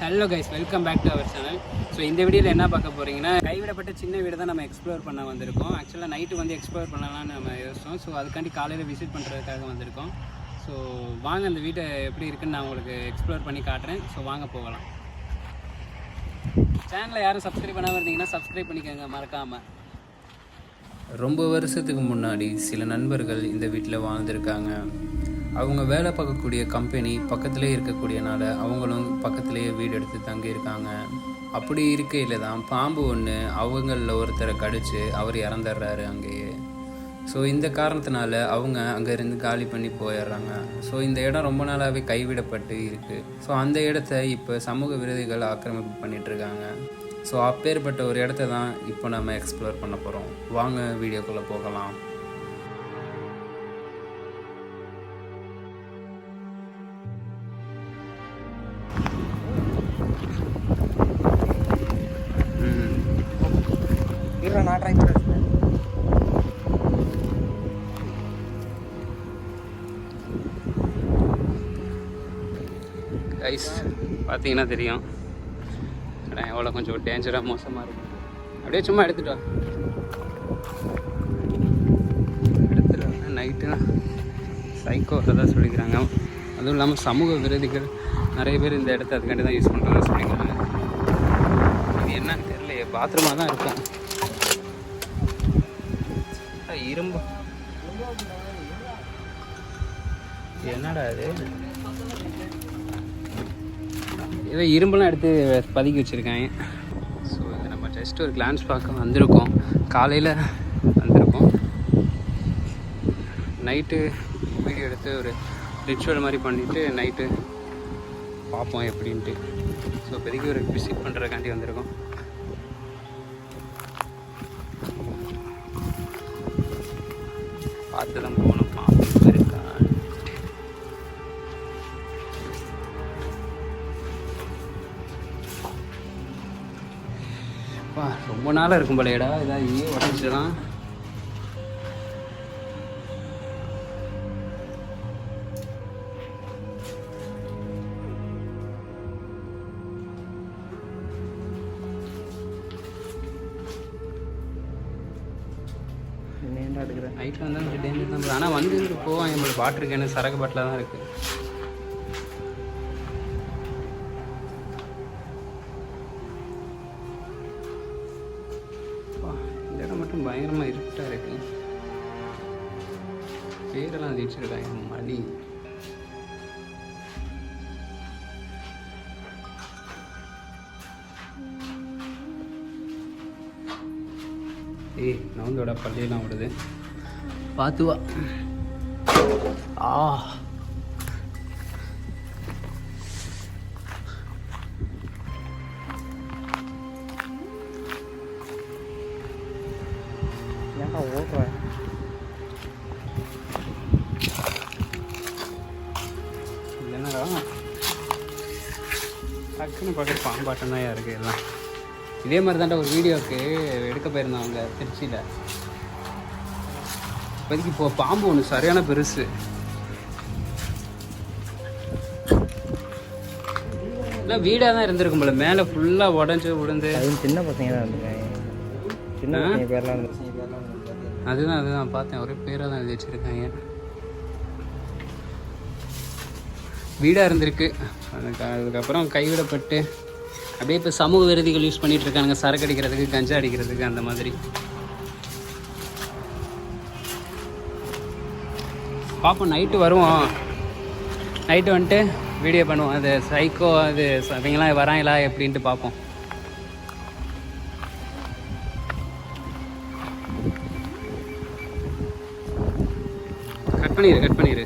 Hello guys, welcome back to our channel. So இந்த வீடியோவில் என்ன பார்க்க போகிறீங்கன்னா, கைவிடப்பட்ட சின்ன வீடு தான் நம்ம எக்ஸ்ப்ளோர் பண்ண வந்திருக்கோம். ஆக்சுவலாக நைட்டு வந்து எக்ஸ்ப்ளோர் பண்ணலாம்னு நம்ம யோசிச்சோம். ஸோ அதுக்காண்டி காலையில் விசிட் பண்ணுறதுக்காக வந்திருக்கோம். ஸோ வாங்க அந்த வீட்டை எப்படி இருக்குன்னு நான் உங்களுக்கு எக்ஸ்ப்ளோர் பண்ணி காட்டுறேன். ஸோ வாங்க போகலாம். சேனலை யாரும் சப்ஸ்கிரைப் பண்ணாமல் இருந்தீங்கன்னா சப்ஸ்கிரைப் பண்ணிக்கோங்க மறக்காமல். ரொம்ப வருஷத்துக்கு முன்னாடி சில நண்பர்கள் இந்த வீட்டில் வாழ்ந்துருக்காங்க. அவங்க வேலை பார்க்கக்கூடிய கம்பெனி பக்கத்துலேயே இருக்கக்கூடியனால அவங்களும் பக்கத்துலேயே வீடு எடுத்து தங்கியிருக்காங்க. அப்படி இருக்கையில் தான் பாம்பு ஒன்று அவங்களில் ஒருத்தரை கடிச்சு அவர் இறந்துடுறாரு அங்கேயே. ஸோ இந்த காரணத்தினால அவங்க அங்கேருந்து காலி பண்ணி போயிடுறாங்க. ஸோ இந்த இடம் ரொம்ப நாளாகவே கைவிடப்பட்டு இருக்குது. ஸோ அந்த இடத்த இப்போ சமூக விரோதிகள் ஆக்கிரமிப்பு பண்ணிகிட்ருக்காங்க. ஸோ அப்பேற்பட்ட ஒரு இடத்த தான் இப்போ நம்ம எக்ஸ்ப்ளோர் பண்ண போகிறோம். வாங்க வீடியோக்குள்ளே போகலாம். நான் ட்ரை பண்ணுறேன். கைஸ் பார்த்தீங்கன்னா தெரியும் இடம் எவ்வளோ கொஞ்சம் டேஞ்சராக மோசமாக இருக்கும். அப்படியே சும்மா எடுத்துட்டு நைட்டுனா சைக்கோ தான் சொல்லிக்கிறாங்க. அதுவும் இல்லாமல் சமூக விரோதிகள் நிறைய பேர் இந்த இடத்த அதுக்காண்டி தான் யூஸ் பண்ணுறதா சொல்லிக்கிறாங்க. இது என்னன்னு தெரியலையே, பாத்ரூமாக தான் இருக்கும். இரும்பு என்னடா இது, ஏதோ இரும்பெல்லாம் எடுத்து பதுக்கி வச்சுருக்காங்க. ஸோ இதை நம்ம ஜஸ்ட் ஒரு கிளான்ஸ் பார்க்க வந்திருக்கோம். காலையில் வந்திருக்கோம். நைட்டு வீடியோ எடுத்து ஒரு ரிச்சுவல் மாதிரி பண்ணிவிட்டு நைட்டு பார்ப்போம் எப்படின்ட்டு. ஸோ இப்போதைக்கு ஒரு விசிட் பண்ணுறதுக்காண்டி வந்திருக்கோம். பார்த்து தான் போகணும். பாம்பு இருக்கா வா, ரொம்ப நாளாக இருக்கும் போலையடா. இதாக உடஞ்சிடலாம். நைட்டில் வந்தால் கொஞ்சம் டேஞ்சர் தான். ஆனால் வந்து போவோம். நம்மளோட பாட்டில் கேனு சரக்கு பாட்டில் தான் இருக்குது. இந்த இடம் மட்டும் பயங்கரமாக இருட்டாக இருக்கு. பேரெல்லாம் ஜெயிச்சிருக்காங்க. மணி நவந்தோட பள்ளியெல்லாம் விடுது, பார்த்துவா. ஏன்டா ஓடுற? என்னடா டக்குன்னு பார்க்க பாம்பாட்டம் தான் இருக்குது எல்லாம். இதே மாதிரி தான்டா ஒரு வீடியோவுக்கு எடுக்க போயிருந்தாங்க திருச்சியில். இப்போதைக்கு இப்போ பாம்பு ஒன்று சரியான பெருசு. எல்லாம் வீடாக தான் இருந்திருக்கும் போல. மேலே ஃபுல்லாக உடஞ்சி விழுந்து சின்ன பசங்க தான் இருந்திருக்காங்க. சின்ன பசங்க பேர்லாம் அதுதான் பார்த்தேன். ஒரே பேராக தான் எழுதி வச்சுருக்காங்க. வீடாக இருந்திருக்கு. அதுக்கப்புறம் கைவிடப்பட்டு அப்படியே இப்போ சமூக விரோதிகள் யூஸ் பண்ணிகிட்டு இருக்காங்க. சரக்கு அடிக்கிறதுக்கு, கஞ்சா அடிக்கிறதுக்கு, அந்த மாதிரி. பார்ப்போம், நைட்டு வருவோம். நைட்டு வந்துட்டு வீடியோ பண்ணுவோம். அது சைக்கோ அது அவங்களாம் வராங்களா எப்படின்ட்டு பார்ப்போம். கட் பண்ணிடு.